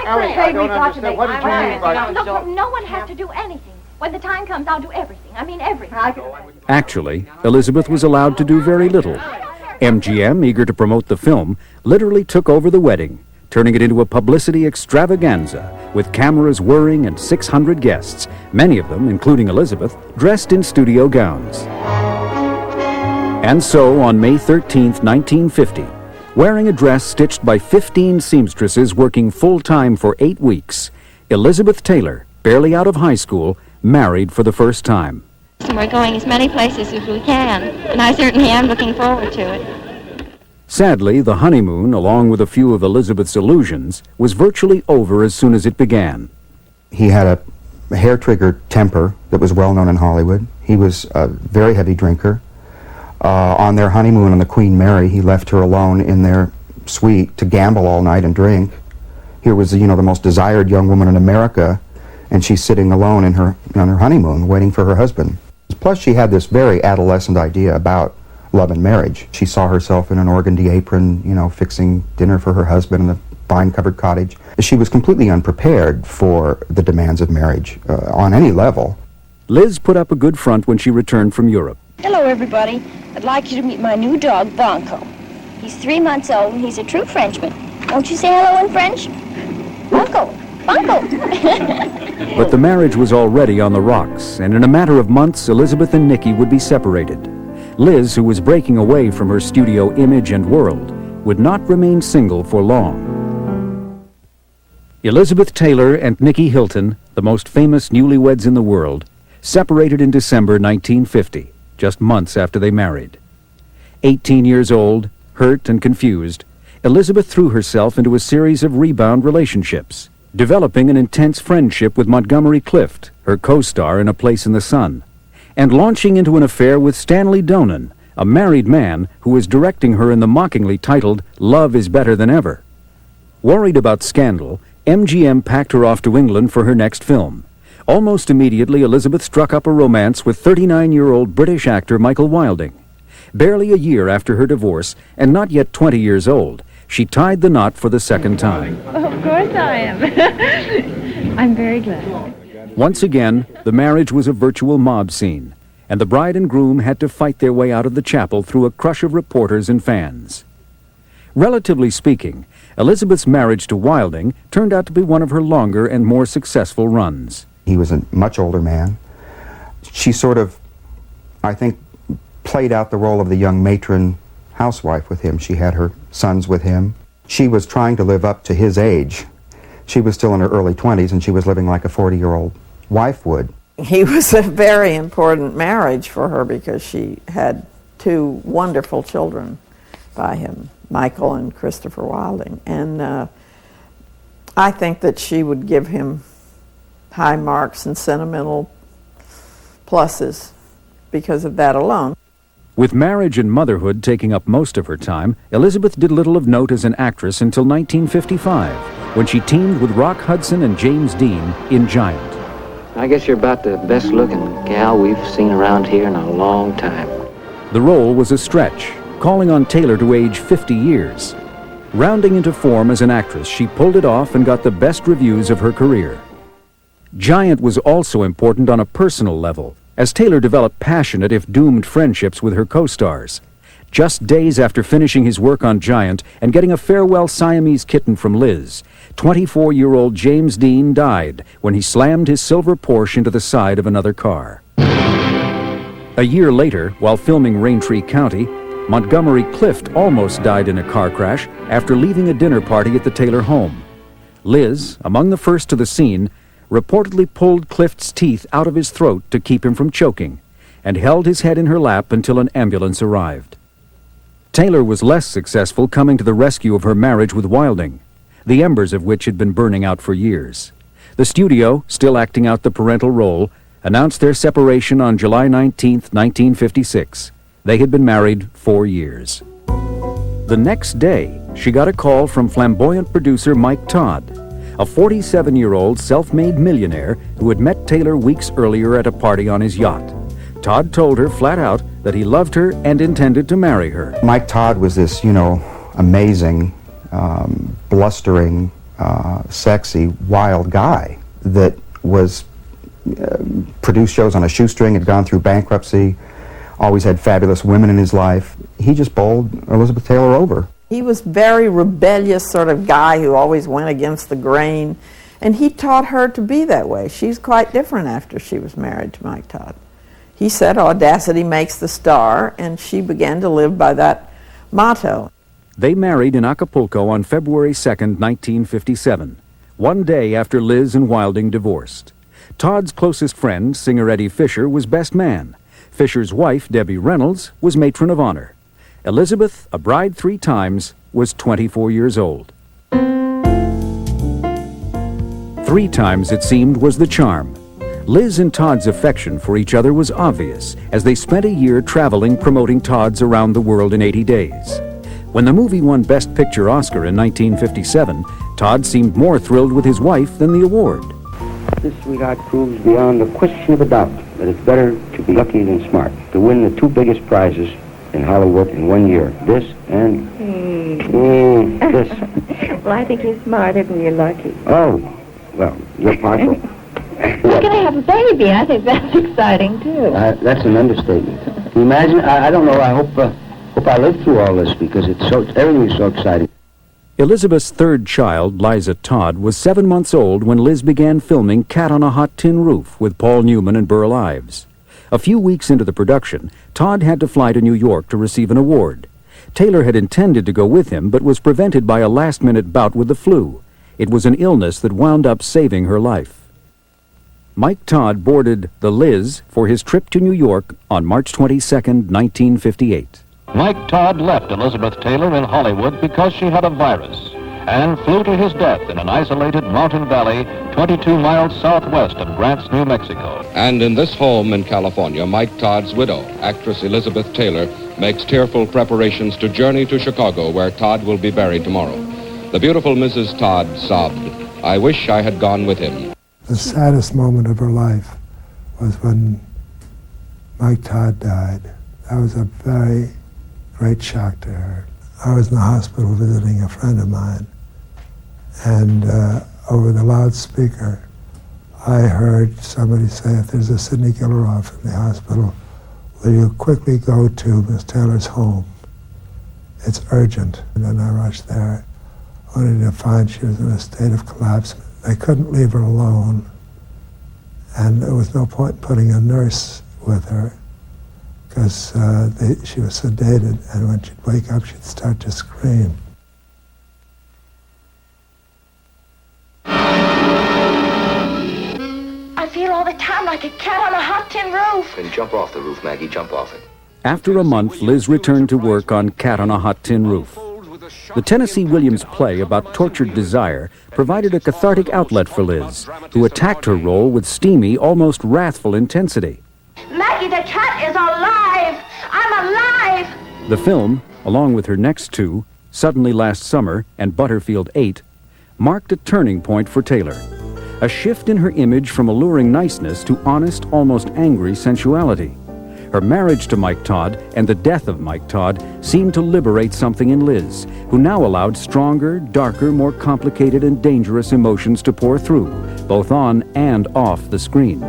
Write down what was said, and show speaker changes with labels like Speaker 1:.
Speaker 1: Ellie, I don't understand. What did you mean by...
Speaker 2: Look, no one has to do anything. When the time comes, I'll do everything. I mean everything.
Speaker 3: Actually, Elizabeth was allowed to do very little. MGM, eager to promote the film, literally took over the wedding, turning it into a publicity extravaganza, with cameras whirring and 600 guests, many of them, including Elizabeth, dressed in studio gowns. And so, on May 13th, 1950, wearing a dress stitched by 15 seamstresses working full-time for 8 weeks, Elizabeth Taylor, barely out of high school, married for the first time.
Speaker 4: We're going as many places as we can, and I certainly am looking forward to it.
Speaker 3: Sadly, the honeymoon, along with a few of Elizabeth's illusions, was virtually over as soon as it began.
Speaker 5: He had a hair-trigger temper that was well known in Hollywood. He was a very heavy drinker. On their honeymoon on the Queen Mary, he left her alone in their suite to gamble all night and drink. Here was, the most desired young woman in America, and she's sitting alone on her honeymoon, waiting for her husband. Plus, she had this very adolescent idea about love and marriage. She saw herself in an organdy apron, fixing dinner for her husband in the vine-covered cottage. She was completely unprepared for the demands of marriage on any level.
Speaker 3: Liz put up a good front when she returned from Europe.
Speaker 6: Hello, everybody. I'd like you to meet my new dog, Bonko. He's 3 months old, and he's a true Frenchman. Won't you say hello in French? Bonko. Bonko.
Speaker 3: But the marriage was already on the rocks, and in a matter of months, Elizabeth and Nicky would be separated. Liz, who was breaking away from her studio image and world, would not remain single for long. Elizabeth Taylor and Nicky Hilton, the most famous newlyweds in the world, separated in December 1950, just months after they married. 18 years old, hurt and confused, Elizabeth threw herself into a series of rebound relationships, developing an intense friendship with Montgomery Clift, her co-star in A Place in the Sun, and launching into an affair with Stanley Donen, a married man who was directing her in the mockingly titled Love is Better Than Ever. Worried about scandal, MGM packed her off to England for her next film. Almost immediately, Elizabeth struck up a romance with 39-year-old British actor Michael Wilding. Barely a year after her divorce, and not yet 20 years old, she tied the knot for the second time.
Speaker 7: Oh, of course I am. I'm very glad.
Speaker 3: Once again, the marriage was a virtual mob scene, and the bride and groom had to fight their way out of the chapel through a crush of reporters and fans. Relatively speaking, Elizabeth's marriage to Wilding turned out to be one of her longer and more successful runs.
Speaker 5: He was a much older man. She sort of, I think, played out the role of the young matron housewife with him. She had her sons with him. She was trying to live up to his age. She was still in her early 20s, and she was living like a 40-year-old wife would.
Speaker 8: He was a very important marriage for her because she had 2 wonderful children by him, Michael and Christopher Wilding. And I think that she would give him high marks and sentimental pluses because of that alone.
Speaker 3: With marriage and motherhood taking up most of her time, Elizabeth did little of note as an actress until 1955, when she teamed with Rock Hudson and James Dean in Giant.
Speaker 9: I guess you're about the best-looking gal we've seen around here in a long time.
Speaker 3: The role was a stretch, calling on Taylor to age 50 years. Rounding into form as an actress, she pulled it off and got the best reviews of her career. Giant was also important on a personal level, as Taylor developed passionate if doomed friendships with her co-stars. Just days after finishing his work on Giant and getting a farewell Siamese kitten from Liz, 24-year-old James Dean died when he slammed his silver Porsche into the side of another car. A year later, while filming Raintree County, Montgomery Clift almost died in a car crash after leaving a dinner party at the Taylor home. Liz, among the first to the scene, reportedly pulled Clift's teeth out of his throat to keep him from choking, and held his head in her lap until an ambulance arrived. Taylor was less successful coming to the rescue of her marriage with Wilding, the embers of which had been burning out for years. The studio, still acting out the parental role, announced their separation on July 19, 1956. They had been married 4 years. The next day, she got a call from flamboyant producer Mike Todd, a 47-year-old self-made millionaire who had met Taylor weeks earlier at a party on his yacht. Todd told her flat out that he loved her and intended to marry her.
Speaker 5: Mike Todd was this, amazing, blustering, sexy, wild guy that was produced shows on a shoestring, had gone through bankruptcy, always had fabulous women in his life. He just bowled Elizabeth Taylor over.
Speaker 8: He was very rebellious sort of guy who always went against the grain, and he taught her to be that way. She's quite different after she was married to Mike Todd. He said, audacity makes the star, and she began to live by that motto.
Speaker 3: They married in Acapulco on February 2nd, 1957, one day after Liz and Wilding divorced. Todd's closest friend, singer Eddie Fisher, was best man. Fisher's wife, Debbie Reynolds, was matron of honor. Elizabeth, a bride 3 times, was 24 years old. 3 times, it seemed, was the charm. Liz and Todd's affection for each other was obvious as they spent a year traveling promoting Todd's Around the World in 80 Days. When the movie won Best Picture Oscar in 1957, Todd seemed more thrilled with his wife than the award.
Speaker 10: This, sweetheart, proves beyond the question of a doubt that it's better to be lucky than smart, to win the 2 biggest prizes in Hollywood in 1 year. This and this.
Speaker 7: Well, I think you're smarter than you're lucky.
Speaker 10: Oh, well, you're partial.
Speaker 7: We're going to have a baby. I think that's exciting, too.
Speaker 10: That's an understatement. Can you imagine? I don't know. I hope I live through all this because everything is so exciting.
Speaker 3: Elizabeth's 3rd child, Liza Todd, was 7 months old when Liz began filming Cat on a Hot Tin Roof with Paul Newman and Burl Ives. A few weeks into the production, Todd had to fly to New York to receive an award. Taylor had intended to go with him, but was prevented by a last-minute bout with the flu. It was an illness that wound up saving her life. Mike Todd boarded the Liz for his trip to New York on March 22nd, 1958.
Speaker 11: Mike Todd left Elizabeth Taylor in Hollywood because she had a virus and flew to his death in an isolated mountain valley 22 miles southwest of Grants, New Mexico.
Speaker 12: And in this home in California, Mike Todd's widow, actress Elizabeth Taylor, makes tearful preparations to journey to Chicago, where Todd will be buried tomorrow. The beautiful Mrs. Todd sobbed, "I wish I had gone with him."
Speaker 13: The saddest moment of her life was when Mike Todd died. That was a very great shock to her. I was in the hospital visiting a friend of mine, and over the loudspeaker, I heard somebody say, "If there's a Sidney Gilleroff in the hospital, will you quickly go to Miss Taylor's home? It's urgent." And then I rushed there, only to find she was in a state of collapse. They couldn't leave her alone, and there was no point in putting a nurse with her, because she was sedated, and when she'd wake up, she'd start to scream.
Speaker 6: I feel all the time like a cat on a hot tin roof.
Speaker 9: Then jump off the roof, Maggie, jump off it.
Speaker 3: After a month, Liz returned to work on Cat on a Hot Tin Roof. The Tennessee Williams play about tortured desire provided a cathartic outlet for Liz, who attacked her role with steamy, almost wrathful intensity.
Speaker 6: Maggie, the cat is alive! I'm alive!
Speaker 3: The film, along with her next 2, Suddenly Last Summer and Butterfield 8, marked a turning point for Taylor. A shift in her image from alluring niceness to honest, almost angry sensuality. Her marriage to Mike Todd and the death of Mike Todd seemed to liberate something in Liz, who now allowed stronger, darker, more complicated and dangerous emotions to pour through, both on and off the screen.